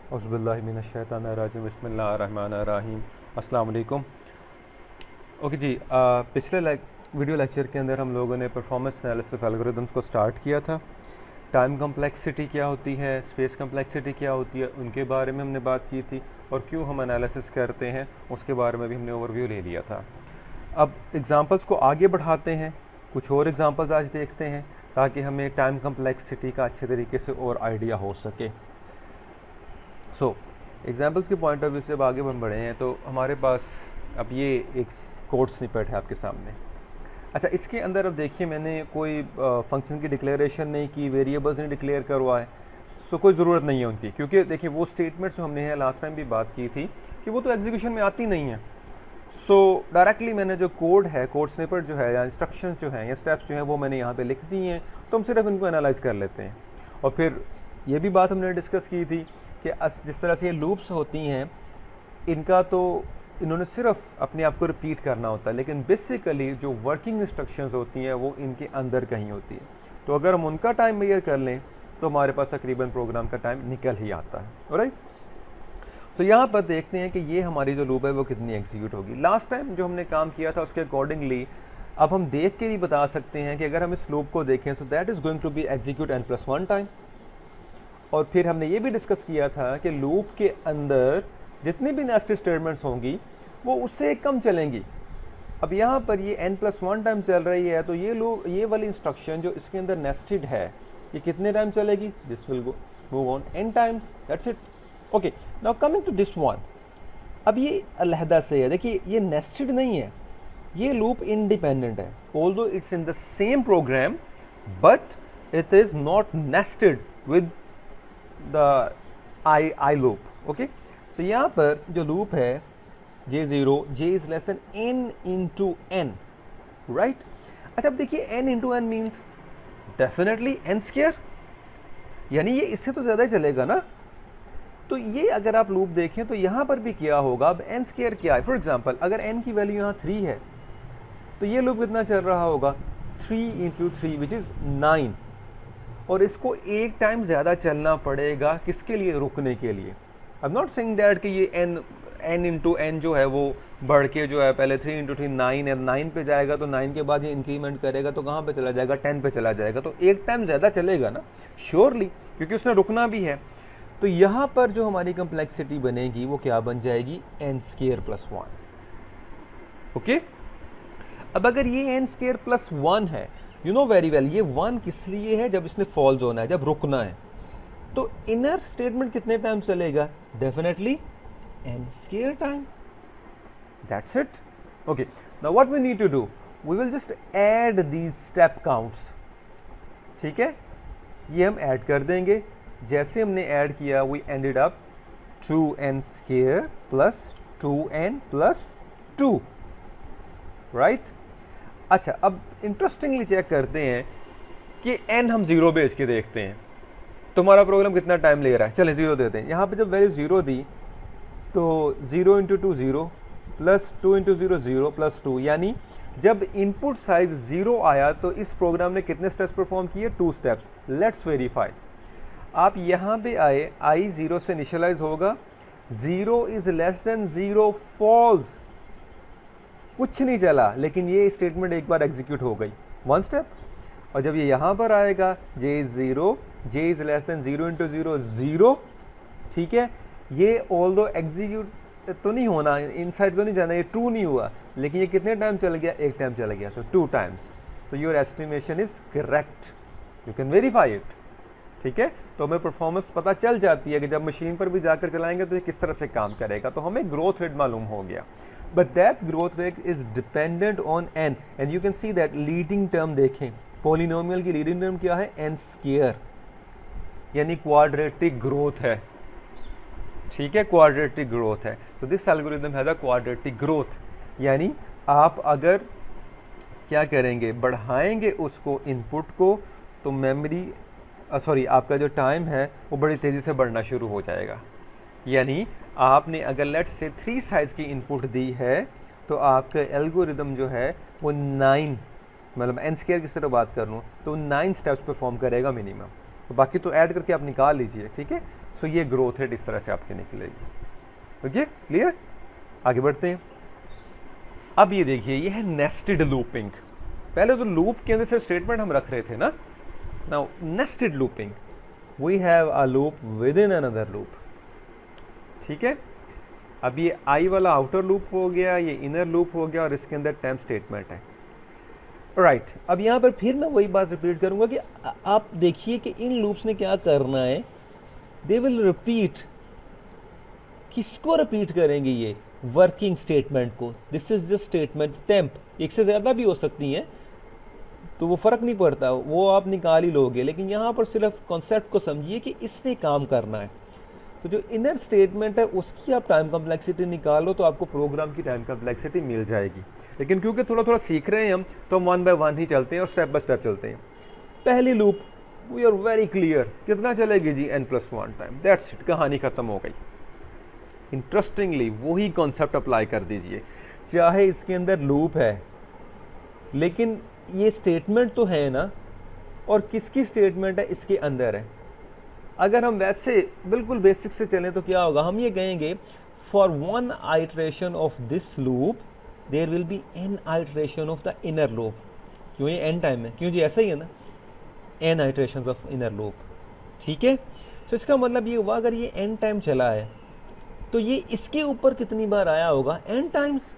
औज़ुबिल्लाहि मिनश्शैतानिर्रजीम बिस्मिल्लाहिर्रहमानिर्रहीम। अस्सलाम वालेकुम। ओके जी, पिछले वीडियो लेक्चर के अंदर हम लोगों ने परफॉर्मेंस एनालिसिस ऑफ एल्गोरिदम्स को स्टार्ट किया था। टाइम कम्प्लेक्सिटी क्या होती है, स्पेस कम्प्लेक्सिटी क्या होती है, उनके बारे में हमने बात की थी, और क्यों हम एनालिसिस करते हैं उसके बारे में भी हमने ओवरव्यू ले लिया था। अब एग्ज़ाम्पल्स को आगे बढ़ाते हैं, कुछ और एग्ज़ाम्पल्स आज देखते हैं ताकि हमें टाइम कम्प्लेक्सिटी का अच्छे तरीके से और आइडिया हो सके। सो एग्जाम्पल्स के पॉइंट ऑफ व्यू से अब आगे हम बढ़े हैं तो हमारे पास अब ये एक कोड स्निपेट है आपके सामने। अच्छा, इसके अंदर अब देखिए मैंने कोई फंक्शन की डिक्लेरेशन नहीं की, वेरिएबल्स नहीं डिक्लेयर करवाए, सो कोई ज़रूरत नहीं है उनकी, क्योंकि देखिए वो स्टेटमेंट्स जो हमने लास्ट टाइम भी बात की थी कि वो तो एग्जीक्यूशन में आती नहीं है। सो डायरेक्टली मैंने जो कोड है, कोड स्निपेट जो है या इंस्ट्रक्शंस जो हैं या स्टेप्स जो हैं वो मैंने यहाँ पे लिख दी हैं, तो हम सिर्फ इनको एनालाइज कर लेते हैं। और फिर ये भी बात हमने डिस्कस की थी कि जिस तरह से ये लूप्स होती हैं इनका तो इन्होंने सिर्फ अपने आप को रिपीट करना होता है, लेकिन बेसिकली जो वर्किंग इंस्ट्रक्शंस होती हैं वो इनके अंदर कहीं होती है। तो अगर हम उनका टाइम मेजर कर लें तो हमारे पास तकरीबन प्रोग्राम का टाइम निकल ही आता है। ऑलराइट, तो यहाँ पर देखते हैं कि ये हमारी जो लूप है वो कितनी एग्जीक्यूट होगी। लास्ट टाइम जो हमने काम किया था उसके अकॉर्डिंगली अब हम देख के भी बता सकते हैं कि अगर हम इस लूप को देखें तो that is going to be execute n+1 time. और फिर हमने ये भी डिस्कस किया था कि लूप के अंदर जितनी भी नेस्टेड स्टेटमेंट्स होंगी वो उससे कम चलेंगी। अब यहाँ पर ये n+1 टाइम चल रही है, तो ये वाली इंस्ट्रक्शन जो इसके अंदर नेस्टेड है ये कितने टाइम चलेगी? This will go move on n times, that's it. Okay, now coming to this one. अब ये अलहदा से है, देखिए ये नेस्टेड नहीं है, ये लूप इंडिपेंडेंट है। Although it's in the same programme but it is not nested with the I loop. Okay, तो यहाँ पर जो लूप है J0, J is less than n into n, right. अच्छा, अब देखिए n into n means definitely n square, यानी ये इससे तो ज़्यादा ही चलेगा ना। तो ये अगर आप लूप देखें तो यहाँ पर भी क्या होगा, अब n स्क्वायर क्या है। फॉर एग्जाम्पल अगर n की वैल्यू यहाँ 3 है तो ये लूप कितना चल रहा होगा? 3 इंटू 3 विच इज़ 9, और इसको एक टाइम ज़्यादा चलना पड़ेगा किसके लिए? रुकने के लिए। I am not saying that कि ये n इंटू n जो है वो बढ़ के जो है पहले 3 इंटू 3 9 है, 9 पे जाएगा तो 9 के बाद ये इंक्रीमेंट करेगा तो कहाँ पे चला जाएगा? 10 पे चला जाएगा, तो एक टाइम ज़्यादा चलेगा ना, श्योरली, क्योंकि उसने रुकना भी है। तो यहाँ पर जो हमारी कम्प्लेक्सिटी बनेगी वो क्या बन जाएगी? n²+1। ओके, अब अगर ये n²+1 है, यू नो वेरी वेल, ये 1 किस लिए है? जब इसने फॉल्स होना है, जब रुकना है। तो इनर स्टेटमेंट कितने टाइम चलेगा? Definitely n² time, that's it. Okay, now what we need to do, we will just add these step counts. ठीक है, ये हम ऐड कर देंगे। जैसे हमने ऐड किया we ended up 2n² plus 2n plus 2, right. अच्छा, अब इंटरेस्टिंगली चेक करते हैं कि n हम 0 भेज के देखते हैं तुम्हारा प्रोग्राम कितना टाइम ले रहा है। चले 0 देते हैं। यहाँ पे जब वैल्यू 0 दी तो 0 इंटू 2 0 प्लस 2 इंटू 0 0 प्लस 2, यानी जब इनपुट साइज 0 आया तो इस प्रोग्राम ने कितने स्टेप्स परफॉर्म किए? 2 स्टेप्स। Let's verify. आप यहाँ पे आए, i 0 से इनिशियलाइज होगा, 0 इज लेस देन 0 फॉल्स, कुछ नहीं चला, लेकिन ये स्टेटमेंट एक बार एग्जीक्यूट हो गई, 1 स्टेप। और जब ये यहाँ पर आएगा J is 0, J is less than 0 into 0 0, ठीक है, ये ऑल्दो एग्जीक्यूट तो नहीं होना, इनसाइड तो नहीं जाना, ये ट्रू नहीं हुआ, लेकिन ये कितने टाइम चल गया? एक टाइम चला गया, तो 2 टाइम्स। तो your estimation is correct, you can verify it. ठीक है, तो हमें परफॉर्मेंस पता चल जाती है कि जब मशीन पर भी जाकर चलाएंगे तो ये किस तरह से काम करेगा, तो हमें ग्रोथ रेट मालूम हो गया। But that growth rate is dependent on n, and you can see that leading term देखें, पॉलिनोमियल की लीडिंग टर्म क्या है? n², यानी क्वाड्रेटिक ग्रोथ है। ठीक है, क्वाड्रेटिक ग्रोथ है। तो this algorithm has a quadratic growth, यानी आप अगर क्या करेंगे, बढ़ाएंगे उसको इनपुट को, तो मेमोरी आपका जो टाइम है वो बड़ी तेज़ी से बढ़ना शुरू हो जाएगा। यानी आपने अगर लेट्स से 3 साइज की इनपुट दी है तो आपका एल्गोरिदम जो है वो 9, मतलब n² की तरह बात कर लूँ तो 9 स्टेप्स परफॉर्म करेगा मिनिमम। तो बाकी तो ऐड करके आप निकाल लीजिए। ठीक है, सो ये ग्रोथ रेट इस तरह से आपकी निकलेगी। Okay, clear? आगे बढ़ते हैं। अब ये देखिए, ये है नेस्टेड लूपिंग। पहले तो लूप के अंदर सिर्फ स्टेटमेंट हम रख रहे थे ना, now nested looping, we have a loop with in another loop. ठीक है, अब ये आई वाला आउटर लूप हो गया, ये इनर लूप हो गया, और इसके अंदर टेम्प स्टेटमेंट है। राइट, अब यहाँ पर फिर मैं वही बात रिपीट करूँगा कि आप देखिए कि इन लूप्स ने क्या करना है, दे विल रिपीट। किसको रिपीट करेंगे? ये वर्किंग स्टेटमेंट को। This is just statement temp, एक से ज़्यादा भी हो सकती हैं, तो वो फ़र्क नहीं पड़ता, वो आप निकाल ही लोगे, लेकिन यहाँ पर सिर्फ कॉन्सेप्ट को समझिए कि इसने काम करना है। तो जो इनर स्टेटमेंट है उसकी आप टाइम कम्प्लेक्सिटी निकालो तो आपको प्रोग्राम की टाइम कम्प्लेक्सिटी मिल जाएगी। लेकिन क्योंकि थोड़ा थोड़ा सीख रहे हैं हम, तो हम 1 बाय 1 ही चलते हैं और स्टेप बाय स्टेप चलते हैं। पहली loop, we are very clear, कितना चलेगी जी? n+1 टाइम, दैट्स इट, कहानी खत्म हो गई। इंटरेस्टिंगली वही कॉन्सेप्ट अप्लाई कर दीजिए, चाहे इसके अंदर लूप है, लेकिन ये स्टेटमेंट तो है ना, और किसकी स्टेटमेंट है? इसके अंदर है। अगर हम वैसे बिल्कुल बेसिक से चलें तो क्या होगा? हम ये कहेंगे for 1 iteration of this loop there will be n iteration of the inner loop. क्यों? ये n टाइम है, क्यों जी? ऐसा ही है ना, n iteration of inner loop. ठीक है, तो इसका मतलब ये हुआ, अगर ये n टाइम चला है तो ये इसके ऊपर कितनी बार आया होगा? n times.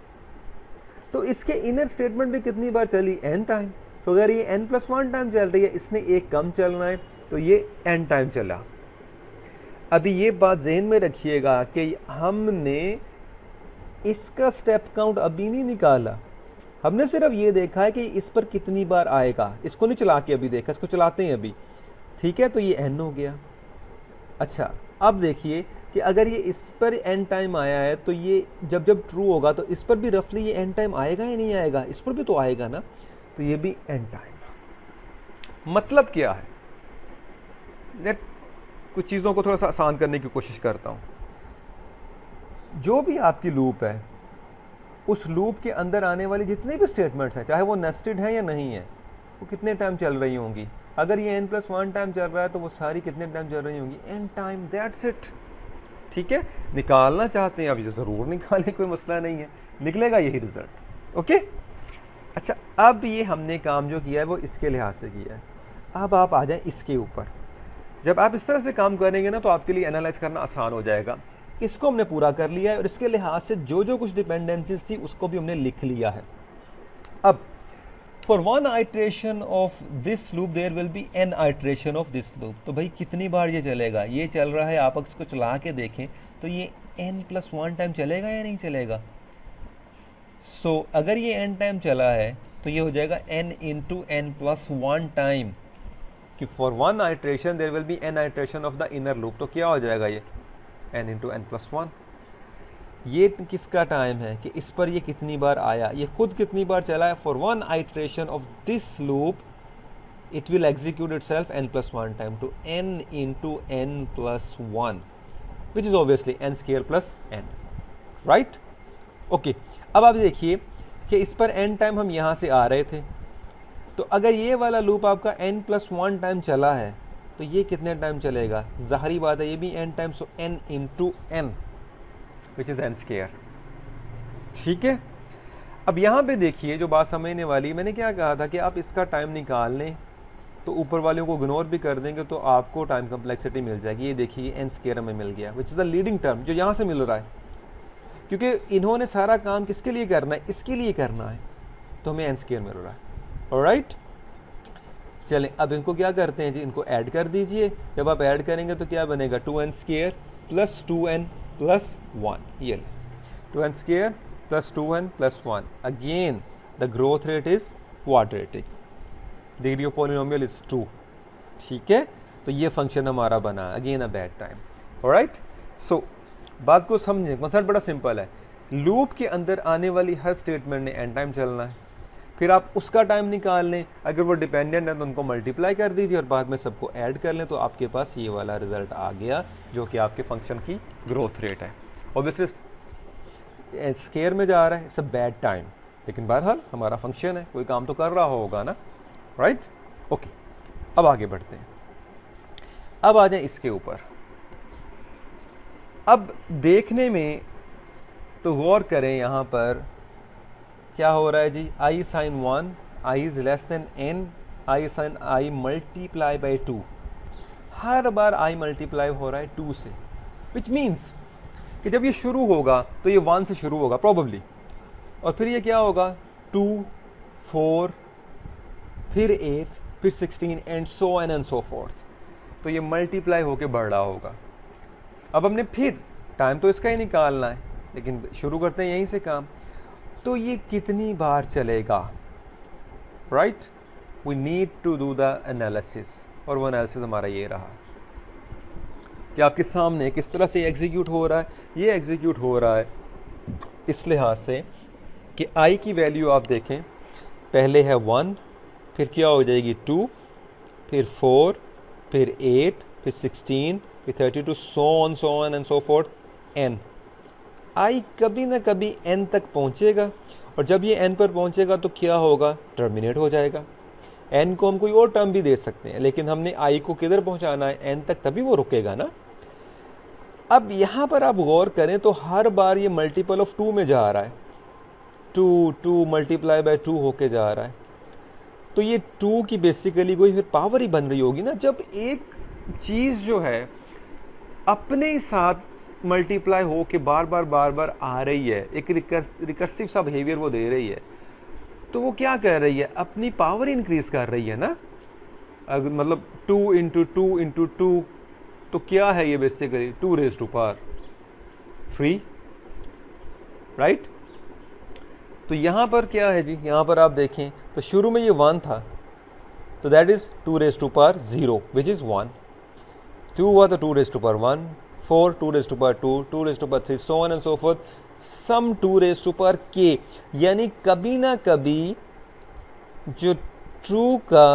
तो इसके इनर स्टेटमेंट भी कितनी बार चली? n time. तो अगर ये n+1 टाइम चल रही है, इसने एक कम चलना है, तो ये n टाइम चला। अभी ये बात जहन में रखिएगा कि हमने इसका स्टेप काउंट अभी नहीं निकाला, हमने सिर्फ ये देखा है कि इस पर कितनी बार आएगा। इसको नहीं चला के अभी देखा, इसको चलाते हैं अभी। ठीक है, तो ये n हो गया। अच्छा, अब देखिए कि अगर ये इस पर n टाइम आया है, तो ये जब जब ट्रू होगा तो इस पर भी रफली ये n टाइम आएगा या नहीं आएगा? इस पर भी तो आएगा ना, तो ये भी n टाइम। मतलब क्या है? नेट कुछ चीज़ों को थोड़ा सा आसान करने की कोशिश करता हूँ। जो भी आपकी लूप है, उस लूप के अंदर आने वाली जितने भी स्टेटमेंट्स हैं, चाहे वो नेस्टेड हैं या नहीं है, वो कितने टाइम चल रही होंगी? अगर ये n+1 टाइम चल रहा है तो वो सारी कितने टाइम चल रही होंगी? n time, that's it. ठीक है, निकालना चाहते हैं आप ये ज़रूर निकालें, कोई मसला नहीं है, निकलेगा यही रिजल्ट। ओके, अच्छा, अब ये हमने काम जो किया है वो इसके लिहाज से किया है। अब आप आ जाएं इसके ऊपर। जब आप इस तरह से काम करेंगे ना, तो आपके लिए एनालाइज करना आसान हो जाएगा। इसको हमने पूरा कर लिया है और इसके लिहाज से जो जो कुछ डिपेंडेंसीज थी उसको भी हमने लिख लिया है। अब for 1 iteration of this loop there will be n iteration of this loop. तो भाई कितनी बार ये चलेगा? ये चल रहा है, आप इसको चला के देखें तो ये n+1 टाइम चलेगा या नहीं चलेगा? सो अगर ये n टाइम चला है तो ये हो जाएगा n इंटू n+1 टाइम, कि for 1 iteration there will be n iteration of the inner loop. तो क्या हो जाएगा? ये n इंटू n+1। ये किसका टाइम है कि इस पर ये कितनी बार आया, ये खुद कितनी बार चला है? For 1 iteration of this loop it will execute itself n+1 time, to n into n+1 which is obviously n square plus n, right? Okay, अब आप देखिए कि इस पर n टाइम हम यहाँ से आ रहे थे, तो अगर ये वाला लूप आपका n+1 टाइम चला है तो ये कितने टाइम चलेगा? ज़ाहरी बात है, ये भी n time, so n into n which is n square. ठीक है, अब यहाँ पे देखिए जो बात समझने वाली, मैंने क्या कहा था कि आप इसका टाइम निकाल लें तो ऊपर वालों को इग्नोर भी कर देंगे तो आपको टाइम कम्प्लेक्सिटी मिल जाएगी। ये देखिए n स्क्वायर हमें मिल गया, which is the leading term जो यहाँ से मिल रहा है, क्योंकि इन्होंने सारा काम किसके लिए करना है? इसके लिए करना है, तो हमें n स्क्वायर मिल रहा है। ऑलराइट, चलें अब इनको क्या करते हैं जी, इनको ऐड कर दीजिए। जब आप ऐड करेंगे तो क्या बनेगा? 2n square plus 2n plus 1, ये 2n square plus 2n plus 1। Again the growth rate is quadratic, degree of polynomial is 2। ठीक है, तो ये फंक्शन हमारा बना, again a bad time. Alright, so बात को समझें, कॉन्सेप्ट बड़ा सिंपल है। लूप के अंदर आने वाली हर स्टेटमेंट ने n टाइम चलना है, फिर आप उसका टाइम निकाल लें, अगर वो डिपेंडेंट है तो उनको मल्टीप्लाई कर दीजिए और बाद में सबको ऐड कर लें, तो आपके पास ये वाला रिजल्ट आ गया जो कि आपके फंक्शन की ग्रोथ रेट है। ऑब्वियसली स्क्वायर में जा रहा है, इट्स अ बैड टाइम, लेकिन बहरहाल हमारा फंक्शन है, कोई काम तो कर रहा होगा ना, राइट? ओके, अब आगे बढ़ते हैं। अब आ जाए इसके ऊपर। अब देखने में तो गौर करें, यहाँ पर क्या हो रहा है जी, I sign 1 I is less than N I sign I multiply by 2, हर बार आई मल्टीप्लाई हो रहा है 2 से, विच मीन्स कि जब ये शुरू होगा तो ये 1 से शुरू होगा प्रॉबली, और फिर ये क्या होगा 2 4 फिर 8 फिर 16 and so on and so fourth, तो ये मल्टीप्लाई होके बढ़ रहा होगा। अब हमने फिर टाइम तो इसका ही निकालना है, लेकिन शुरू करते हैं यहीं से काम। तो ये कितनी बार चलेगा, right, we need to do the analysis, और वो एनालिसिस हमारा ये रहा कि आपके सामने किस तरह से एग्जीक्यूट हो रहा है। ये एग्जीक्यूट हो रहा है इस लिहाज से कि आई की वैल्यू आप देखें, पहले है 1, फिर क्या हो जाएगी 2, फिर 4, फिर 8, फिर 16, फिर 32, सो on and so forth n। आई कभी ना कभी n तक पहुंचेगा, और जब ये n पर पहुंचेगा तो क्या होगा, टर्मिनेट हो जाएगा। n को हम कोई और टर्म भी दे सकते हैं, लेकिन हमने i को किधर पहुंचाना है, n तक, तभी वो रुकेगा ना। अब यहाँ पर आप गौर करें तो हर बार ये मल्टीपल ऑफ 2 में जा रहा है, 2 मल्टीप्लाई बाय 2 होके जा रहा है। तो ये 2 की बेसिकली कोई फिर पावर ही बन रही होगी ना। जब एक चीज़ जो है अपने ही साथ मल्टीप्लाई हो के बार बार आ रही है, एक रिकर्सिव सा बिहेवियर वो दे रही है, तो वो क्या कर रही है, अपनी पावर इंक्रीज कर रही है ना। अगर मतलब 2 इंटू 2 इंटू 2, तो क्या है ये basically 2 raise to power 3, right. तो यहाँ पर क्या है जी, यहाँ पर आप देखें तो शुरू में ये 1 था, तो that is 2 raise to power 0 which is 1, 2 हुआ तो 2 raise to power 1, 4 2 raise to power 2, 2 raise to power 3, so on and so forth, sum 2 raise to power k। यानी कभी ना कभी जो ट्रू का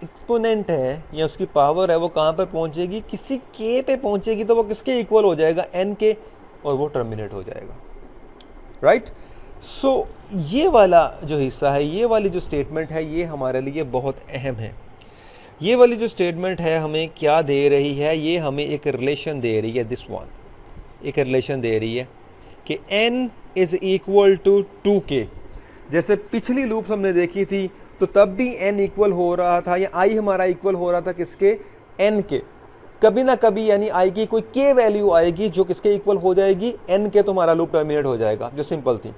एक्सपोनेंट है या उसकी पावर है वो कहाँ पर पहुँचेगी, किसी k पे पहुँचेगी, तो वो किसके इक्वल हो जाएगा, n के, और वो टर्मिनेट हो जाएगा, राइट। सो ये वाला जो हिस्सा है, ये वाली जो स्टेटमेंट है, ये हमारे लिए बहुत अहम है। ये वाली जो स्टेटमेंट है हमें क्या दे रही है, ये हमें एक रिलेशन दे रही है, दिस वन एक रिलेशन दे रही है कि n is equal to 2k। जैसे पिछली लूप हमने देखी थी तो तब भी n इक्वल हो रहा था, या i हमारा इक्वल हो रहा था किसके, n के। कभी ना कभी यानी i की कोई k वैल्यू आएगी जो किसके इक्वल हो जाएगी, n के, तो हमारा लूप टर्मिनेट हो जाएगा, जो सिंपल थी।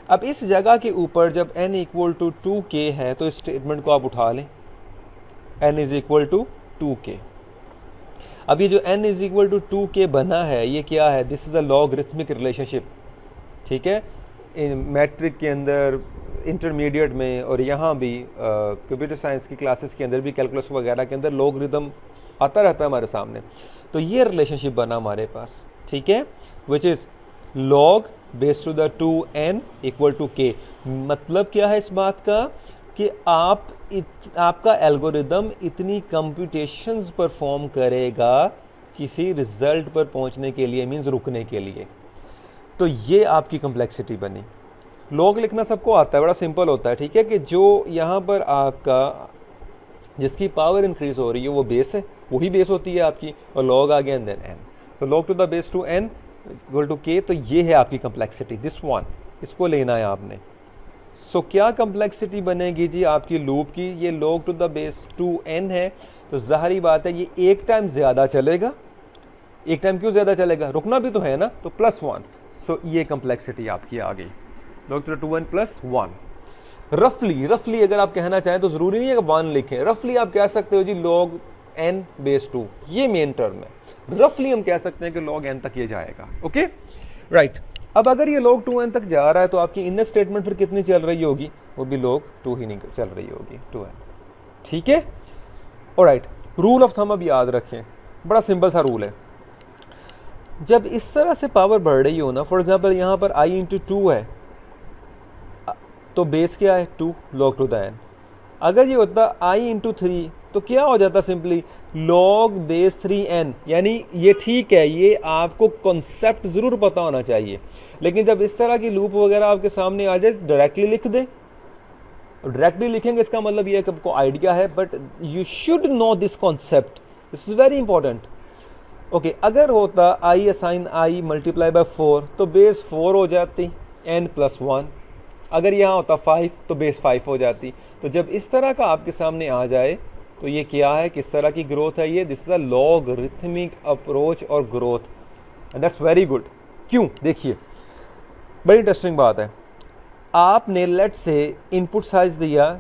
अब इस जगह के ऊपर जब n इक्वल टू 2k है तो इस स्टेटमेंट को आप उठा लें, n is equal to 2k। अब ये जो n is equal to 2k बना है, ये क्या है, this is a logarithmic relationship, ठीक है। इन मैट्रिक के अंदर, इंटरमीडिएट में, और यहाँ भी कंप्यूटर साइंस की क्लासेस के अंदर भी, कैलकुलस वगैरह के अंदर लॉगरिथम आता रहता है हमारे सामने। तो ये रिलेशनशिप बना हमारे पास, ठीक है, which is log base to the 2n equal to k। मतलब क्या है इस बात का कि आपका एल्गोरिदम इतनी कंप्यूटेशंस परफॉर्म करेगा किसी रिजल्ट पर पहुंचने के लिए, मींस रुकने के लिए। तो ये आपकी कम्प्लेक्सिटी बनी। log लिखना सबको आता है, बड़ा सिंपल होता है, ठीक है, कि जो यहाँ पर आपका जिसकी पावर इंक्रीज हो रही है वो बेस है, वही बेस होती है आपकी, और log आ गया एंड देन n, तो log to the base to n equal to k। तो ये है आपकी कम्प्लेक्सिटी, दिस वन, इसको लेना है आपने। सो क्या कम्प्लेक्सिटी बनेगी जी आपकी लूप की, ये log to the base 2n है, तो जाहिर बात है ये एक टाइम ज़्यादा चलेगा। एक टाइम क्यों ज़्यादा चलेगा, रुकना भी तो है ना, तो +1। सो ये कम्प्लेक्सिटी आपकी आ गई, log टू द 2n + 1। रफली अगर आप कहना चाहें तो ज़रूरी नहीं है कि 1 लिखें, रफली आप कह सकते हो जी log n बेस 2, ये मेन टर्म है। रफली हम कह सकते हैं कि log n तक ये जाएगा, ओके, राइट। अब अगर ये log 2n तक जा रहा है तो आपकी इनर स्टेटमेंट फिर कितनी चल रही होगी, वो भी log 2 ही नहीं चल रही होगी, 2n, ठीक है। ऑलराइट, रूल ऑफ थंब अब याद रखें, बड़ा सिंपल सा रूल है। जब इस तरह से पावर बढ़ रही हो ना, फॉर एग्जाम्पल यहाँ पर i इंटू 2 है, तो बेस क्या है 2, log टू द n। अगर ये होता i इंटू 3 तो क्या हो जाता, सिंपली log बेस 3n। यानी ये ठीक है, ये आपको कॉन्सेप्ट ज़रूर पता होना चाहिए, लेकिन जब इस तरह की लूप वगैरह आपके सामने आ जाए डायरेक्टली लिख दें। डायरेक्टली लिखेंगे इसका मतलब ये है कि आपको आइडिया है, but you should know this concept, this is very important. Okay अगर होता आई असाइन आई मल्टीप्लाई बाय 4 तो बेस 4 हो जाती n+1। अगर यहाँ होता 5 तो बेस 5 हो जाती। तो जब इस तरह का आपके सामने आ जाए तो ये क्या है, किस तरह की ग्रोथ है ये, this is a logarithmic approach और growth, and that's very good. क्यों, देखिए बड़ी इंटरेस्टिंग बात है। आपने लेट से इनपुट साइज दिया,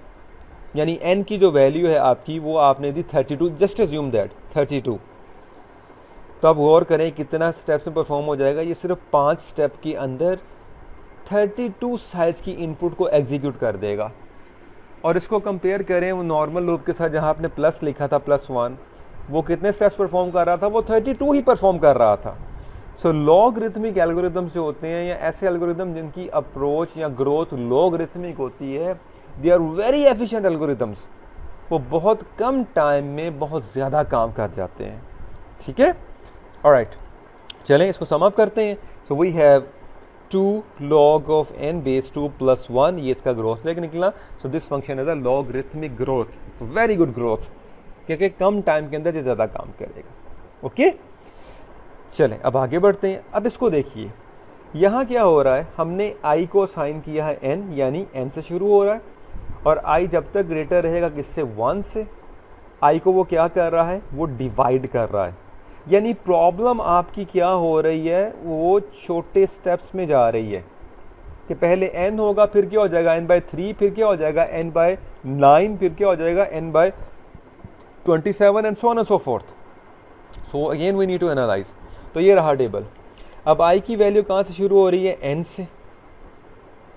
यानी n की जो वैल्यू है आपकी वो आपने दी 32, जस्ट एज्यूम दैट 32। तो आप गौर करें कितना स्टेप्स में परफॉर्म हो जाएगा, ये सिर्फ 5 स्टेप के अंदर 32 साइज की इनपुट को एग्जीक्यूट कर देगा। और इसको कंपेयर करें वो नॉर्मल लूप के साथ जहाँ आपने प्लस लिखा था +1, वो कितने स्टेप्स परफॉर्म कर रहा था, वो 32 ही परफॉर्म कर रहा था। सो लॉगरिथमिक एल्गोरिथम्स जो होते हैं या ऐसे एल्गोरिथम जिनकी अप्रोच या ग्रोथ लॉगरिथमिक होती है, they are very efficient algorithms. वो बहुत कम टाइम में बहुत ज़्यादा काम कर जाते हैं। ठीक है, ऑलराइट, चलें इसको सम अप करते हैं। So we have 2 log of n base 2 + 1, ये इसका ग्रोथ लेकर निकला। So this function is a logarithmic growth, it's very good growth, क्योंकि कम टाइम के अंदर ये ज़्यादा काम करेगा। ओके चलें अब आगे बढ़ते हैं। अब इसको देखिए, यहाँ क्या हो रहा है, हमने i को असाइन किया है n, यानी n से शुरू हो रहा है, और i जब तक ग्रेटर रहेगा किससे, 1 से, i को वो क्या कर रहा है, वो डिवाइड कर रहा है। यानी प्रॉब्लम आपकी क्या हो रही है, वो छोटे स्टेप्स में जा रही है कि पहले n होगा, फिर क्या हो जाएगा n/3, फिर क्या हो जाएगा n/9, फिर क्या हो जाएगा n/27 and so on and so forth. So again we need to analyse. तो ये रहा टेबल। अब i की वैल्यू कहाँ से शुरू हो रही है, n से,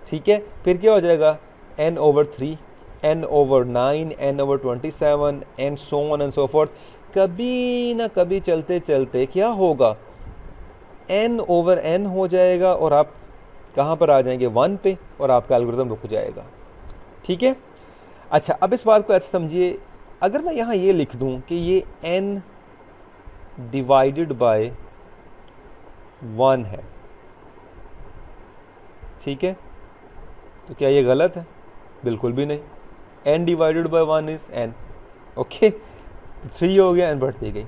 ठीक है, फिर क्या हो जाएगा n/3, n/9, n/27 and so on and so fourth. कभी ना कभी चलते चलते क्या होगा, n/n हो जाएगा और आप कहाँ पर आ जाएंगे, 1 पे, और आपका एल्गोरिथम रुक जाएगा। ठीक है, अच्छा अब इस बात को ऐसे समझिए, अगर मैं यहाँ ये लिख दूँ कि ये n डिवाइडेड बाय 1 है, ठीक है, तो क्या ये गलत है, बिल्कुल भी नहीं। n divided by 1 is n, okay, 3 हो गया, n बढ़ती गई।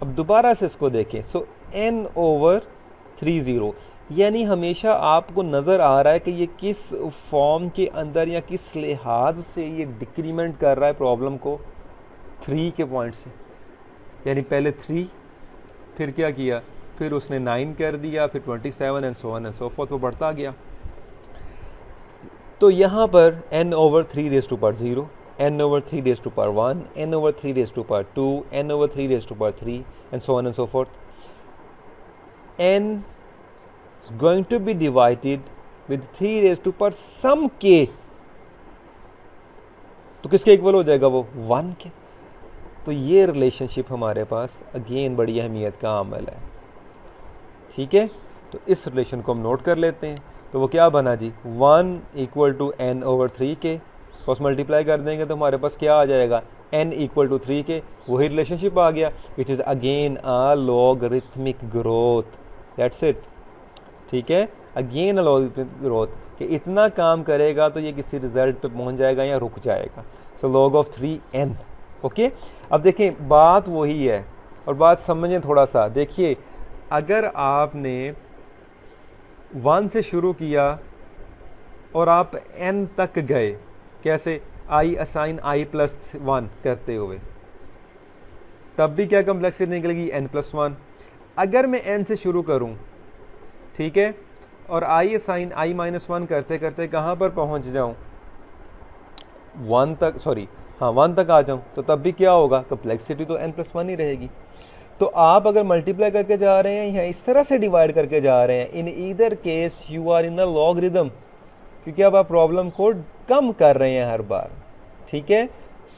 अब दोबारा से इसको देखें, सो n/30, यानी हमेशा आपको नज़र आ रहा है कि ये किस फॉर्म के अंदर या किस लिहाज से ये डिक्रीमेंट कर रहा है प्रॉब्लम को, 3 के पॉइंट से। यानी पहले 3, फिर क्या किया, फिर उसने 9 कर दिया, फिर 27 and so on and so fourth, वो बढ़ता गया। तो यहाँ पर n/3⁻0, n/3⁻1, n/3⁻2, n/3⁻3 and so on and so forth. n is going to be divided with 3 some k, तो किसके इक्वल हो जाएगा वो, 1 के। तो ये रिलेशनशिप हमारे पास अगेन बड़ी अहमियत का अमल है। ठीक है, तो इस रिलेशन को हम नोट कर लेते हैं। तो वो क्या बना जी, 1 = n/3 के, तो उस मल्टीप्लाई कर देंगे तो हमारे पास क्या आ जाएगा, n = 3 के, वही रिलेशनशिप आ गया, which is again a logarithmic growth, that's it. ठीक है, अगेन अ लॉगरिथमिक ग्रोथ, कि इतना काम करेगा तो ये किसी रिजल्ट पे पहुंच जाएगा या रुक जाएगा। सो log of 3n, ओके। अब देखें बात वही है, और बात समझें थोड़ा सा। देखिए अगर आपने 1 से शुरू किया और आप n तक गए, कैसे, i असाइन i + 1 करते हुए, तब भी क्या कम्प्लेक्सिटी निकलेगी, n+1। अगर मैं n से शुरू करूं, ठीक है, और i असाइन i - 1 करते करते कहाँ पर पहुंच जाऊं, 1 तक, सॉरी हाँ 1 तक आ जाऊं, तो तब भी क्या होगा, कम्प्लेक्सिटी तो n+1 ही रहेगी। तो आप अगर मल्टीप्लाई करके जा रहे हैं या इस तरह से डिवाइड करके जा रहे हैं, in either case you are in the logarithm, क्योंकि अब आप प्रॉब्लम को कम कर रहे हैं हर बार। ठीक है,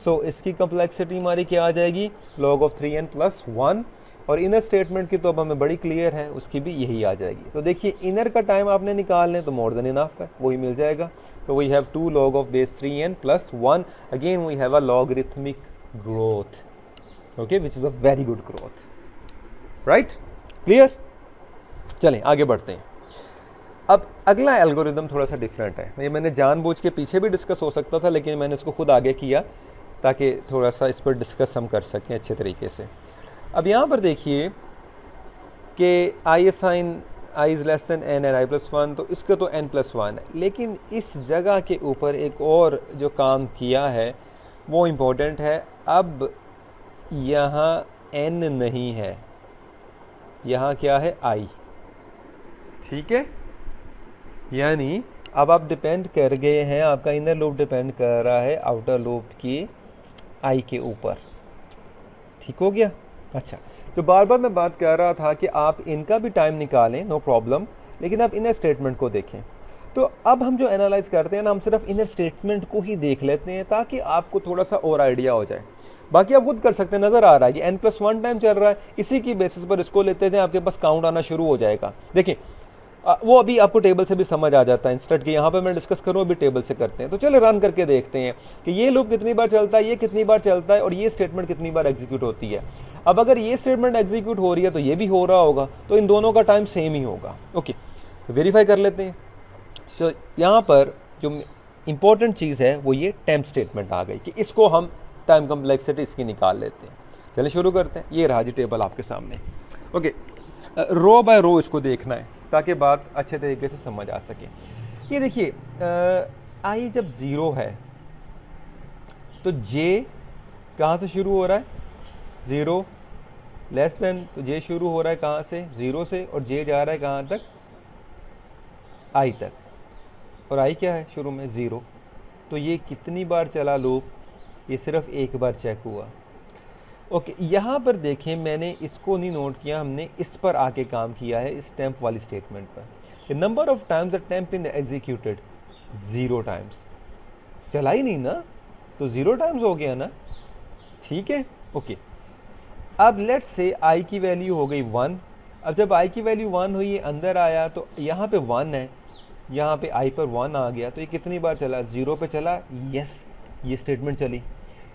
सो इसकी कम्प्लेक्सिटी हमारी क्या आ जाएगी, log of 3n + 1, और इनर स्टेटमेंट की तो अब हमें बड़ी क्लियर है, उसकी भी यही आ जाएगी। तो देखिए इनर का टाइम आपने निकाल लें तो मोर देन इनफ है, वही मिल जाएगा। तो we have 2 log of base 3n + 1, again we have a logarithmic growth, okay, which is a very good growth, right, clear. चलें आगे बढ़ते हैं। अब अगला एल्गोरिदम थोड़ा सा डिफरेंट है, ये मैंने जानबूझ के पीछे भी डिस्कस हो सकता था, लेकिन मैंने इसको खुद आगे किया ताकि थोड़ा सा इस पर डिस्कस हम कर सकें अच्छे तरीके से। अब यहाँ पर देखिए कि i assign i is less than n and i plus one, तो इसका तो एन प्लस वन है। लेकिन इस जगह के ऊपर एक और जो काम किया है वो इम्पोर्टेंट है। अब यहाँ एन नहीं है, यहाँ क्या है आई, ठीक है। यानी अब आप डिपेंड कर गए हैं, आपका इनर लूप डिपेंड कर रहा है आउटर लूप की आई के ऊपर, ठीक हो गया। अच्छा, तो बार बार मैं बात कर रहा था कि आप इनका भी टाइम निकालें, नो प्रॉब्लम, लेकिन आप इनर स्टेटमेंट को देखें। तो अब हम जो एनालाइज करते हैं ना, हम सिर्फ इनर स्टेटमेंट को ही देख लेते हैं ताकि आपको थोड़ा सा और आइडिया हो जाए। बाकी आप खुद कर सकते हैं, नज़र आ रहा है कि n+1 टाइम चल रहा है, इसी की बेसिस पर इसको लेते हैं, आपके पास काउंट आना शुरू हो जाएगा। देखिए वो अभी आपको टेबल से भी समझ आ जाता है, इंस्टेंट कि यहाँ पे मैं डिस्कस करूँ, अभी टेबल से करते हैं। तो चलो रन करके देखते हैं कि ये लूप कितनी बार चलता है, ये कितनी बार चलता है और ये स्टेटमेंट कितनी बार एग्जीक्यूट होती है। अब अगर ये स्टेटमेंट एग्जीक्यूट हो रही है तो ये भी हो रहा होगा, तो इन दोनों का टाइम सेम ही होगा। ओके, तो वेरीफाई कर लेते हैं। सो यहाँ पर जो इंपॉर्टेंट चीज़ है वो ये टेम्प स्टेटमेंट आ गई कि इसको हम टाइम कम्प्लेक्सिटी इसकी निकाल लेते हैं। चलिए शुरू करते हैं। ये रहा जी टेबल आपके सामने। ओके, रो बाय रो इसको देखना है ताकि बात अच्छे तरीके से समझ आ सके। ये देखिए, आई जब ज़ीरो है तो जे कहाँ से शुरू हो रहा है, ज़ीरो लेस देन, तो जे शुरू हो रहा है कहाँ से, ज़ीरो से, और जे जा रहा है कहाँ तक, आई तक, और आई क्या है शुरू में, ज़ीरो। तो ये कितनी बार चला लूप, ये सिर्फ एक बार चेक हुआ। ओके, यहाँ पर देखें, मैंने इसको नहीं नोट किया, हमने इस पर आके काम किया है, इस टेम्प वाली स्टेटमेंट पर। Number of times the temp in executed, 0 times. चला ही नहीं ना, तो 0 टाइम्स हो गया ना, ठीक है। ओके, अब लेट्स से आई की वैल्यू हो गई 1। अब जब आई की वैल्यू 1 हुई, अंदर आया तो यहाँ पे 1 है, यहाँ पे आई पर 1 आ गया, तो ये कितनी बार चला, 0 पे चला, यस, ये स्टेटमेंट चली।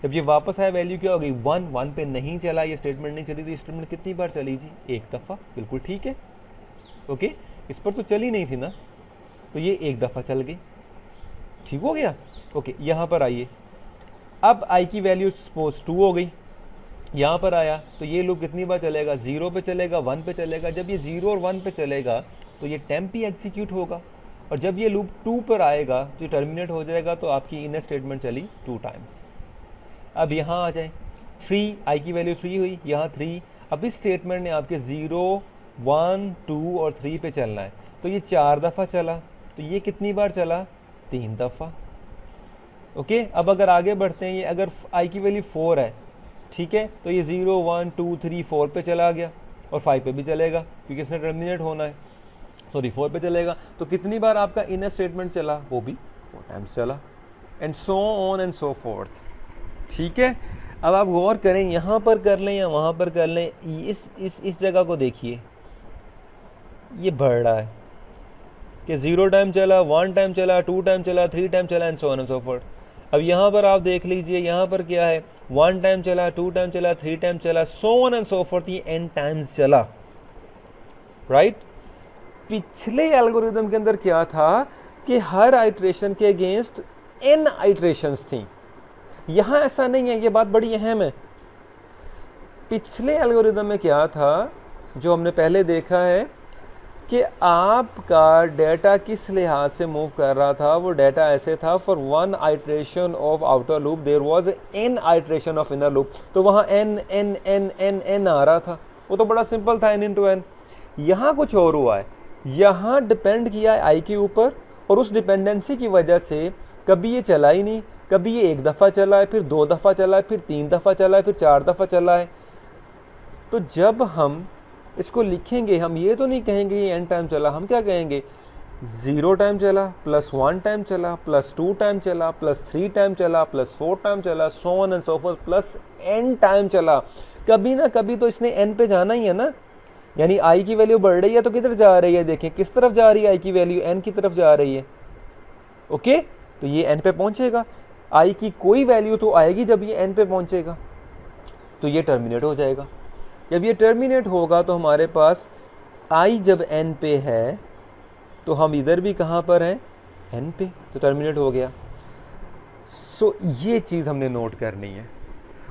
जब ये वापस आया, वैल्यू क्या हो गई, 1 पे नहीं चला, ये स्टेटमेंट नहीं चली, तो ये स्टेटमेंट कितनी बार चली जी, एक दफ़ा, बिल्कुल ठीक है। ओके, इस पर तो चली नहीं थी ना, तो ये एक दफ़ा चल गई, ठीक हो गया। ओके, यहाँ पर आइए, अब आई की वैल्यू सपोज 2 हो गई, यहाँ पर आया तो ये लूप कितनी बार चलेगा, 0 पे चलेगा, 1 पे चलेगा। जब ये 0 और 1 पे चलेगा तो ये टेम्प ही एग्जीक्यूट होगा, और जब ये लूप 2 पर आएगा तो टर्मिनेट हो जाएगा, तो आपकी इनर स्टेटमेंट चली 2 टाइम्स। अब यहाँ आ जाए, 3, आई की वैल्यू 3 हुई, यहाँ 3। अब इस स्टेटमेंट ने आपके 0, 1, 2 और 3 पे चलना है, तो ये 4 दफ़ा चला, तो ये कितनी बार चला, 3 दफ़ा। ओके, अब अगर आगे बढ़ते हैं, ये अगर आई की वैल्यू 4 है, ठीक है, तो ये 0, 1, 2, 3, 4 पे चला गया, और 5 पे भी चलेगा क्योंकि इसने टर्मिनेट होना है, सॉरी 4 पे चलेगा। तो कितनी बार आपका इनर स्टेटमेंट चला, वो भी 4 टाइम्स चला, and so on and so fourth, ठीक है। अब आप गौर करें, यहाँ पर कर लें या वहाँ पर कर लें, इस जगह को देखिए, ये बढ़ रहा है कि 0 टाइम चला, 1 टाइम चला, 2 टाइम चला, 3 टाइम चला, and so on and so fourth. अब यहाँ पर आप देख लीजिए, यहाँ पर क्या है, 1 टाइम चला, 2 टाइम चला, 3 टाइम चला, सो ऑन एंड सो फोर्थ, ये n टाइम्स चला, राइट। पिछले एल्गोरिदम के अंदर क्या था कि हर आइट्रेशन के अगेंस्ट n आइट्रेशंस थी, यहाँ ऐसा नहीं है, ये बात बड़ी अहम है। पिछले एल्गोरिदम में क्या था, जो हमने पहले देखा है कि आपका डेटा किस लिहाज से मूव कर रहा था, वो डेटा ऐसे था, for 1 iteration of outer loop there was n iteration of inner loop, तो वहाँ n n n n n आ रहा था, वो तो बड़ा सिंपल था, n इंटू n। यहाँ कुछ और हुआ है, यहाँ डिपेंड किया है आई के ऊपर, और उस डिपेंडेंसी की वजह से कभी ये चला ही नहीं, कभी ये एक दफ़ा चला है, फिर 2 दफ़ा चला है, फिर 3 दफ़ा चला है, फिर 4 दफ़ा चला है। तो जब हम इसको लिखेंगे, हम ये तो नहीं कहेंगे ये n टाइम चला, हम क्या कहेंगे, 0 टाइम चला, प्लस 1 टाइम चला, प्लस 2 टाइम चला, प्लस 3 टाइम चला, प्लस 4 टाइम चला, सो on and so fourth, plus n time चला। कभी ना कभी तो इसने n पे जाना ही है ना, यानी i की वैल्यू बढ़ रही है तो किधर जा रही है, देखें किस तरफ जा रही है, i की वैल्यू n की तरफ जा रही है। ओके, तो ये n पे पहुंचेगा, i की कोई वैल्यू तो आएगी जब ये n पे पहुंचेगा, तो ये टर्मिनेट हो जाएगा। जब ये टर्मिनेट होगा तो हमारे पास i जब n पे है तो हम इधर भी कहाँ पर हैं, n पे, तो टर्मिनेट हो गया। सो ये चीज़ हमने नोट करनी है,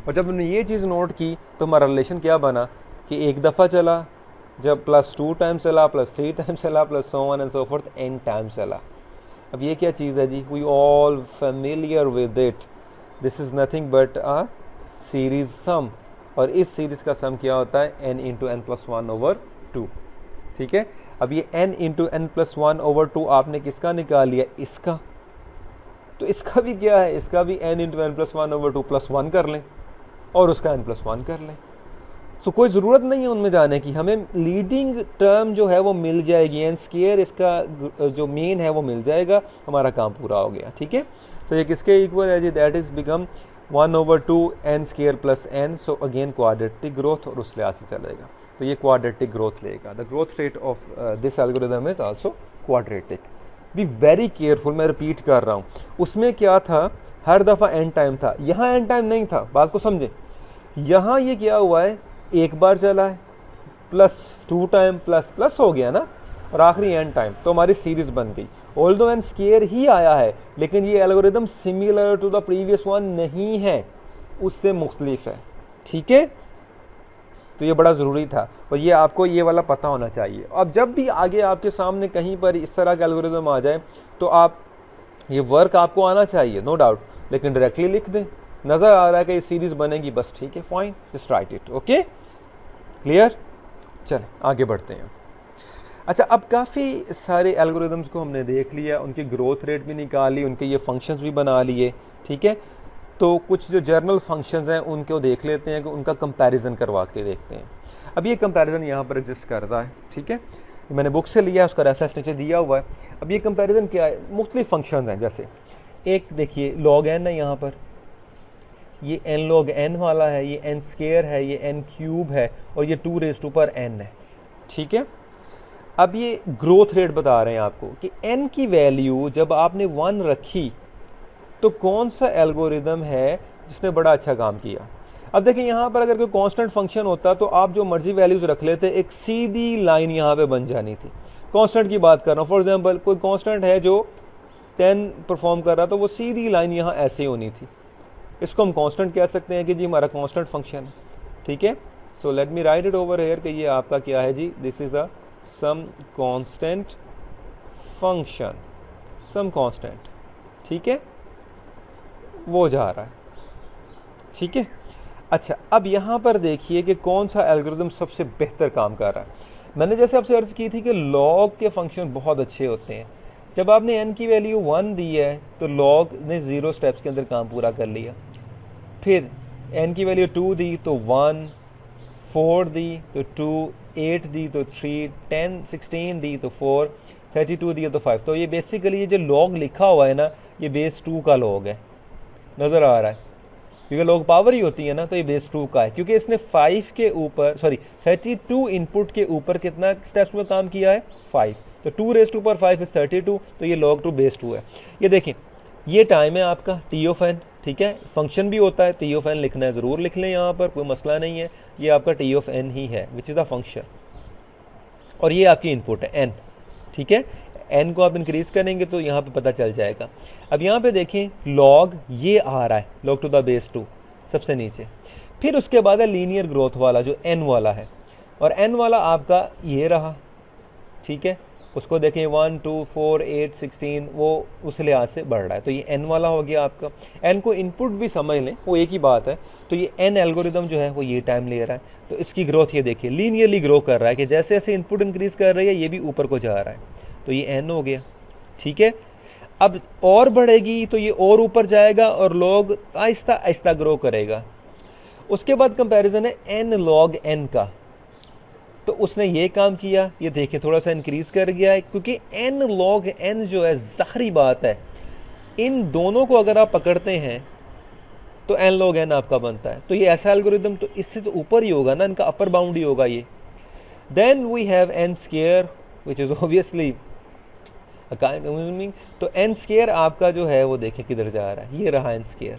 और जब हमने ये चीज़ नोट की तो हमारा रिलेशन क्या बना कि एक दफ़ा चला, जब +2 टाइम्स चला, +3 टाइम्स चला, plus so on and so forth n times चला। अब ये क्या चीज़ है जी, we all familiar with it, this is nothing but a series sum, और इस सीरीज़ का सम क्या होता है, n इंटू एन प्लस 1/2। ठीक है, अब ये n इंटू एन प्लस 1/2 आपने किसका निकाल लिया, इसका, तो इसका भी क्या है, इसका भी n into n plus 1/2 plus 1 कर लें और उसका n प्लस 1 कर लें। सो कोई ज़रूरत नहीं है उनमें जाने की, हमें लीडिंग टर्म जो है वो मिल जाएगी, n स्क्वायर इसका जो मेन है वो मिल जाएगा, हमारा काम पूरा हो गया। ठीक है, तो ये किसके इक्वल है जी, that is become 1/2 n square plus n, so again quadratic growth, और उस लिहाज से चलेगा, तो ये क्वाड्रेटिक ग्रोथ लेगा। The growth rate of this algorithm is also quadratic. Be very careful, मैं रिपीट कर रहा हूँ, उसमें क्या था, हर दफ़ा n टाइम था, यहाँ n टाइम नहीं था, बात को समझे। यहाँ ये क्या हुआ है, एक बार चला है, +2 टाइम प्लस प्लस हो गया ना, और आखिरी n टाइम, तो हमारी सीरीज बन गई। ऑल्दो n स्क्वायर ही आया है, लेकिन ये algorithm similar to the previous one नहीं है, उससे मुख्तलिफ है। ठीक है, तो ये बड़ा ज़रूरी था, और ये आपको ये वाला पता होना चाहिए। अब जब भी आगे आपके सामने कहीं पर इस तरह का एल्गोरिदम आ जाए, तो आप ये वर्क आपको आना चाहिए, नो डाउट, लेकिन डायरेक्टली लिख दें, नज़र आ रहा है कि ये सीरीज़ बनेगी, बस ठीक है, fine, just right it. Okay, clear, चलें आगे बढ़ते हैं। अच्छा, अब काफ़ी सारे एल्गोरिदम्स को हमने देख लिया, उनकी ग्रोथ रेट भी निकाल ली, उनके ये फंक्शंस भी बना लिए। ठीक है, तो कुछ जो जर्नल फंक्शंस हैं उनको देख लेते हैं, कि उनका कंपैरिजन करवा के देखते हैं। अब ये कंपैरिजन यहाँ पर एग्जिस्ट करता है। ठीक है, मैंने बुक से लिया है, उसका रेफरेंस नीचे दिया हुआ है। अब ये कंपैरिजन क्या है, मुख्तलिफ फंक्शंस हैं, जैसे एक देखिए log n है, यहाँ पर ये n log n वाला है, ये n स्क्वायर है, ये n क्यूब है, और ये 2n है। ठीक है, अब ये ग्रोथ रेट बता रहे हैं आपको कि n की वैल्यू जब आपने 1 रखी तो कौन सा एल्गोरिदम है जिसने बड़ा अच्छा काम किया। अब देखिए, यहाँ पर अगर कोई कांस्टेंट फंक्शन होता तो आप जो मर्जी वैल्यूज रख लेते, एक सीधी लाइन यहाँ पे बन जानी थी। कांस्टेंट की बात कर रहा हूँ, फॉर एग्जांपल कोई कांस्टेंट है जो 10 परफॉर्म कर रहा, तो वो सीधी लाइन यहाँ ऐसे होनी थी, इसको हम कांस्टेंट कह सकते हैं कि जी हमारा कांस्टेंट फंक्शन है। ठीक है, so let me write it over here कि ये आपका क्या है जी, this is a some constant function, some constant. ठीक है, वो जा रहा है। ठीक है, अच्छा, अब यहाँ पर देखिए कि कौन सा एल्गोरिदम सबसे बेहतर काम कर रहा है। मैंने जैसे आपसे अर्ज़ की थी कि लॉग के फंक्शन बहुत अच्छे होते हैं। जब आपने n की वैल्यू 1 दी है तो लॉग ने 0 स्टेप्स के अंदर काम पूरा कर लिया। फिर n की वैल्यू 2 दी तो 1, 4 दी तो 2, 8 दी तो 3, 10, 16 दी तो 4, 32 दिया तो 5। तो ये बेसिकली ये जो लॉग लिखा हुआ है ना, ये बेस 2 का लॉग है, नज़र आ रहा है, क्योंकि लॉग पावर ही होती है ना, तो ये बेस 2 का है, क्योंकि इसने 5 के ऊपर 32 इनपुट के ऊपर कितना स्टेप्स में काम किया है, 5। तो 2 रेज़ टू पावर 5 इज 32, तो ये log 2 बेस 2 है। ये देखें, ये टाइम है आपका t ऑफ n। ठीक है, फंक्शन भी होता है, t ऑफ n लिखना है, ज़रूर लिख लें, यहाँ पर कोई मसला नहीं है। ये आपका t ऑफ n ही है, विच इज़ अ फंक्शन, और ये आपकी इनपुट है n। ठीक है, n को आप इंक्रीज़ करेंगे तो यहाँ पे पता चल जाएगा। अब यहाँ पे देखें, log ये आ रहा है, log टू द बेस 2 सबसे नीचे। फिर उसके बाद है लीनियर ग्रोथ वाला जो n वाला है, और n वाला आपका ये रहा। ठीक है, उसको देखें 1, 2, 4, 8, 16, वो उस लिहाज से बढ़ रहा है, तो ये n वाला हो गया आपका। n को इनपुट भी समझ लें, वो एक ही बात है। तो ये n एल्गोरिदम जो है वो ये टाइम ले रहा है, तो इसकी ग्रोथ ये देखिए लीनियरली ग्रो कर रहा है, कि जैसे जैसे इनपुट इंक्रीज कर रही है ये भी ऊपर को जा रहा है, तो ये n हो गया। ठीक है, अब और बढ़ेगी तो ये और ऊपर जाएगा, और लॉग आहिस्ता आहिस्ता ग्रो करेगा। उसके बाद कंपैरिजन है n log n का, तो उसने ये काम किया, ये देखिए थोड़ा सा इंक्रीज कर गया है, क्योंकि n log n जो है, ज़ाहिरी बात है, इन दोनों को अगर आप पकड़ते हैं तो n log n आपका बनता है। तो ये ऐसा एल्गोरिदम तो इससे तो ऊपर ही होगा ना, इनका अपर बाउंड ही होगा ये। Then we have n square which is obviously तो n स्क्वायर आपका जो है वो देखें किधर जा रहा है, ये रहा n स्क्वायर।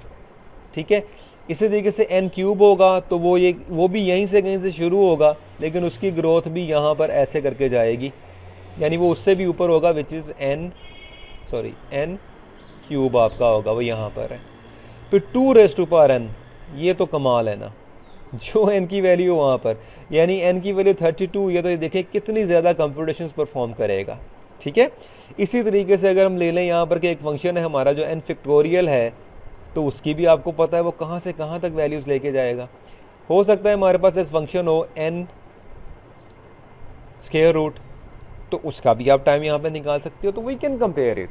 ठीक है, इसी तरीके से n क्यूब होगा तो वो भी यहीं से कहीं से शुरू होगा, लेकिन उसकी ग्रोथ भी यहाँ पर ऐसे करके जाएगी, यानी वो उससे भी ऊपर होगा, विच इज़ n क्यूब आपका होगा, वो यहाँ पर है। फिर 2 रेज़ टू पावर n, ये तो कमाल है ना, जो n की वैल्यू वहाँ पर, यानी n की वैल्यू 32, या तो ये देखें कितनी ज़्यादा कंप्यूटेशंस परफॉर्म करेगा। ठीक है, इसी तरीके से अगर हम ले लें यहाँ पर कि एक फंक्शन है हमारा जो n फैक्टोरियल है, तो उसकी भी आपको पता है वो कहाँ से कहाँ तक वैल्यूज़ लेके जाएगा। हो सकता है हमारे पास एक फंक्शन हो n स्क्वायर रूट, तो उसका भी आप टाइम यहाँ पे निकाल सकते हो, तो वी कैन कंपेयर इट।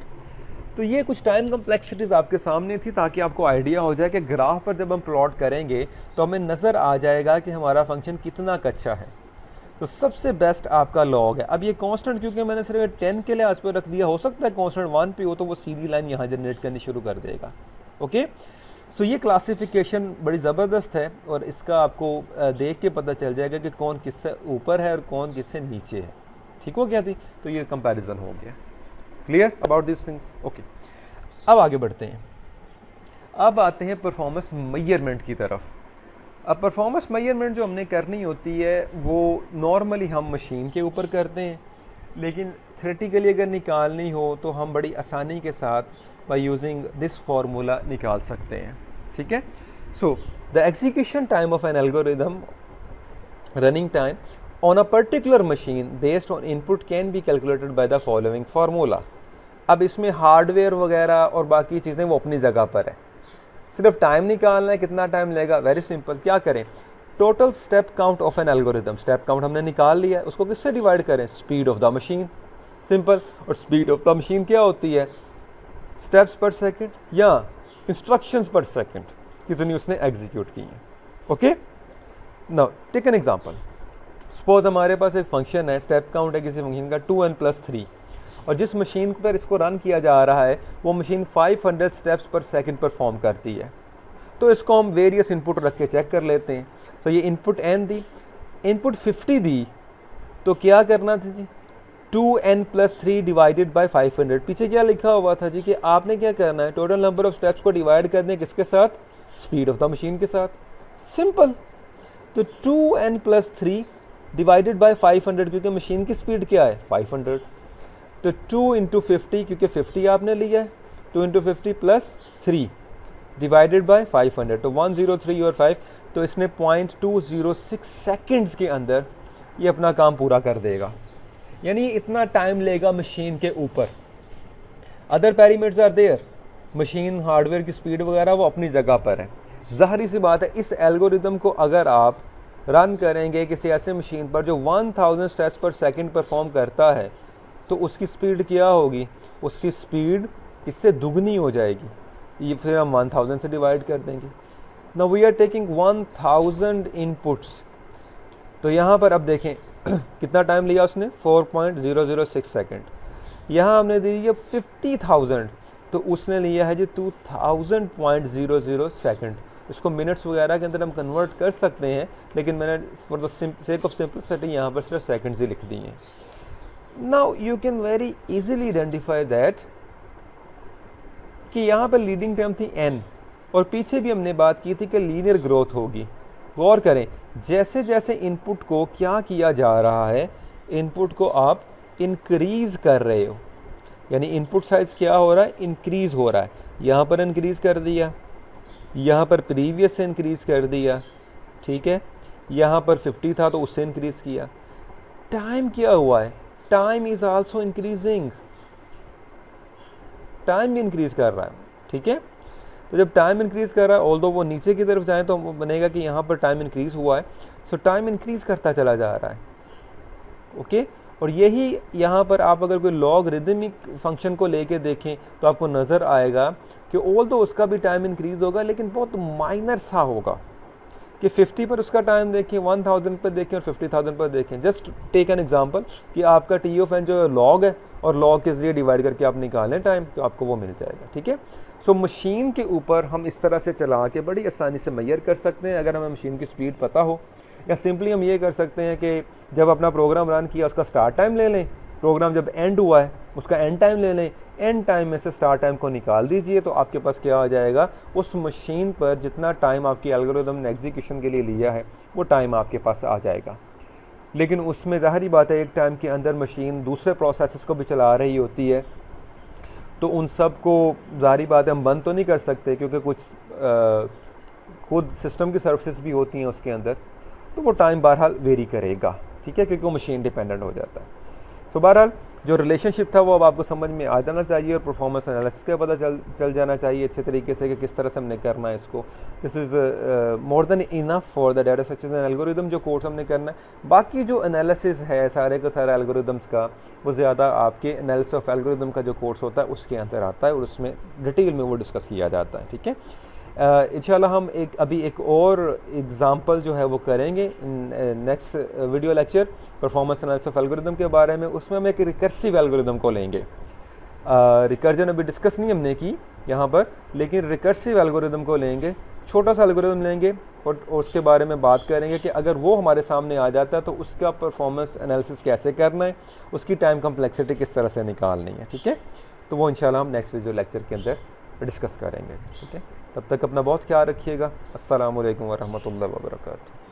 तो ये कुछ टाइम कम्प्लेक्सिटीज़ आपके सामने थी ताकि आपको आइडिया हो जाए कि ग्राफ पर जब हम प्लॉट करेंगे तो हमें नज़र आ जाएगा कि हमारा फंक्शन कितना कच्चा है। तो सबसे बेस्ट आपका लॉग है। अब ये कांस्टेंट क्योंकि मैंने सिर्फ 10 के लिहाज पर रख दिया, हो सकता है कांस्टेंट 1 पे हो तो वो सीधी लाइन यहाँ जनरेट करनी शुरू कर देगा। ओके, सो ये क्लासिफिकेशन बड़ी ज़बरदस्त है और इसका आपको देख के पता चल जाएगा कि कौन किससे ऊपर है और कौन किससे नीचे है। ठीक हो गया थी, तो ये कंपैरिजन हो गया। Clear about this things? Okay, अब आगे बढ़ते हैं। अब आते हैं परफॉर्मेंस मेजरमेंट की तरफ। अब परफॉर्मेंस मेजरमेंट जो हमने करनी होती है वो नॉर्मली हम मशीन के ऊपर करते हैं, लेकिन थ्योरेटिकली अगर निकालनी हो तो हम बड़ी आसानी के साथ बाय यूजिंग दिस फार्मूला निकाल सकते हैं। ठीक है, so the execution time of N algorithm running time on a particular machine based on input can be calculated by the following formula। अब इसमें हार्डवेयर वगैरह और बाकी चीज़ें वो अपनी जगह पर है, सिर्फ टाइम निकालना है, कितना टाइम लेगा। वेरी सिंपल, क्या करें, total step count of N algorithm, step count हमने निकाल लिया है, उसको किससे डिवाइड करें, speed of the machine. Simple, और स्पीड ऑफ द मशीन क्या होती है, स्टेप्स पर सेकेंड या इंस्ट्रक्शंस पर सेकेंड, कितनी उसने एग्जीक्यूट की हैं। Okay, now take an example. Suppose हमारे पास एक फंक्शन है, स्टेप काउंट है किसी फंक्शन का 2n+3, और जिस मशीन पर इसको रन किया जा रहा है वो मशीन 500 स्टेप्स पर सेकंड परफॉर्म करती है। तो इसको हम वेरियस इनपुट रख के चेक कर लेते हैं। तो ये इनपुट n दी, इनपुट 50 दी, तो क्या करना था जी, 2n+3 डिवाइडेड बाई 500। पीछे क्या लिखा हुआ था जी कि आपने क्या करना है, टोटल नंबर ऑफ स्टेप्स को डिवाइड करने हैं किसके साथ, स्पीड ऑफ द मशीन के साथ। सिंपल, तो 2n+3 डिवाइडेड बाई 500, क्योंकि मशीन की स्पीड क्या है 500, तो 2 इंटू 50, क्योंकि 50 आपने लिया है, 2 इंटू 50 प्लस 3 डिवाइडेड बाई 500, तो 103 और 5, तो इसने 0.206 सेकेंड्स के अंदर ये अपना काम पूरा कर देगा। यानी इतना टाइम लेगा मशीन के ऊपर। Other parameters are there, machine hardware की स्पीड वगैरह वो अपनी जगह पर है। ज़ाहिर सी बात है इस एल्गोरिदम को अगर आप रन करेंगे किसी ऐसे मशीन पर जो 1000 स्टेप्स पर सेकंड परफॉर्म करता है, तो उसकी स्पीड क्या होगी, उसकी स्पीड इससे दुगनी हो जाएगी। ये फिर हम 1000 से डिवाइड कर देंगे। Now we are taking 1000 inputs, तो यहाँ पर अब देखें कितना टाइम लिया उसने, 4.006 सेकेंड। यहाँ हमने दी है 50,000, तो उसने लिया है जी 2000.00 सेकेंड। इसको मिनट्स वगैरह के अंदर हम कन्वर्ट कर सकते हैं, लेकिन मैंने for the sake of simplicity यहाँ पर सिर्फ सेकेंड्स ही लिख दी हैं। Now you can very easily identify that कि यहाँ पर लीडिंग टाइम थी n, और पीछे भी हमने बात की थी कि लीनियर ग्रोथ होगी। गौर करें, जैसे जैसे इनपुट को क्या किया जा रहा है, इनपुट को आप इंक्रीज़ कर रहे हो, यानी इनपुट साइज क्या हो रहा है, इंक्रीज़ हो रहा है। यहाँ पर इंक्रीज़ कर दिया, यहाँ पर प्रीवियस से इंक्रीज़ कर दिया, ठीक है, यहाँ पर 50 था तो उससे इंक्रीज़ किया। टाइम क्या हुआ है, time is also increasing, time भी इंक्रीज़ कर रहा है। ठीक है, तो जब टाइम इंक्रीज़ कर रहा है, ऑल्दो वो नीचे की तरफ जाए तो बनेगा कि यहाँ पर टाइम इंक्रीज़ हुआ है, सो टाइम इंक्रीज़ करता चला जा रहा है। ओके, और यही यहाँ पर आप अगर कोई लॉगरिदमिक फंक्शन को लेके देखें तो आपको नज़र आएगा कि ऑल्दो उसका भी टाइम इंक्रीज़ होगा, लेकिन बहुत माइनर सा होगा कि 50 पर उसका टाइम देखें, 1000 पर देखें और 50,000 पर देखें। जस्ट टेक एन एग्जांपल कि आपका टी ऑफ एन जो लॉग है और लॉग के ज़रिए डिवाइड करके आप निकालें टाइम, तो आपको वो मिल जाएगा। ठीक है, सो मशीन के ऊपर हम इस तरह से चला के बड़ी आसानी से मेजर कर सकते हैं अगर हमें मशीन की स्पीड पता हो, या सिंपली हम ये कर सकते हैं कि जब अपना प्रोग्राम रन किया उसका स्टार्ट टाइम ले लें, प्रोग्राम जब एंड हुआ है उसका एंड टाइम ले लें, एंड टाइम में से स्टार्ट टाइम को निकाल दीजिए, तो आपके पास क्या आ जाएगा, उस मशीन पर जितना टाइम आपकी एल्गोरिदम ने एग्जीक्यूशन के लिए लिया है वो टाइम आपके पास आ जाएगा। लेकिन उसमें ज़ाहिर बात है एक टाइम के अंदर मशीन दूसरे प्रोसेसेस को भी चला रही होती है, तो उन सब को ज़ाहिर बात है हम बंद तो नहीं कर सकते, क्योंकि कुछ खुद सिस्टम की सर्विसेज भी होती हैं उसके अंदर, तो वो टाइम बहरहाल वेरी करेगा, ठीक है, क्योंकि वो मशीन डिपेंडेंट हो जाता है। तो बहरहाल जो रिलेशनशिप था वो अब आपको समझ में आ जाना चाहिए और परफॉर्मेंस एनालिसिस का पता चल जाना चाहिए अच्छे तरीके से कि किस तरह से हमने करना है इसको। This is more than enough for the data structures and algorithm जो कोर्स हमने करना है। बाकी जो एनालिसिस है सारे का सारा एल्गोरिदम्स का, वो ज़्यादा आपके एनालिसिस ऑफ एल्गोरिदम का जो कोर्स होता है उसके अंदर आता है और उसमें डिटेल में वो डिस्कस किया जाता है, ठीक है। इंशाल्लाह हम अभी एक और एग्ज़ाम्पल जो है वो करेंगे next video lecture performance analysis of algorithm के बारे में। उसमें हम एक रिकर्सिव एल्गोरिदम को लेंगे। रिकर्जन अभी डिस्कस नहीं हमने की यहाँ पर, लेकिन रिकर्सिव एल्गोरिदम को लेंगे, छोटा सा एल्गोरिदम लेंगे और उसके बारे में बात करेंगे कि अगर वो हमारे सामने आ जाता है तो उसका परफॉर्मेंस एनालिसिस कैसे करना है, उसकी टाइम कम्प्लेक्सिटी किस तरह से निकालनी है, ठीक है। तो वो इंशाल्लाह हम नेक्स्ट वीडियो लेक्चर के अंदर डिस्कस करेंगे, ठीक है। तब तक अपना बहुत ख्याल रखिएगा। अस्सलामु अलैकुम वरहमतुल्लाहि वबरकातुहू।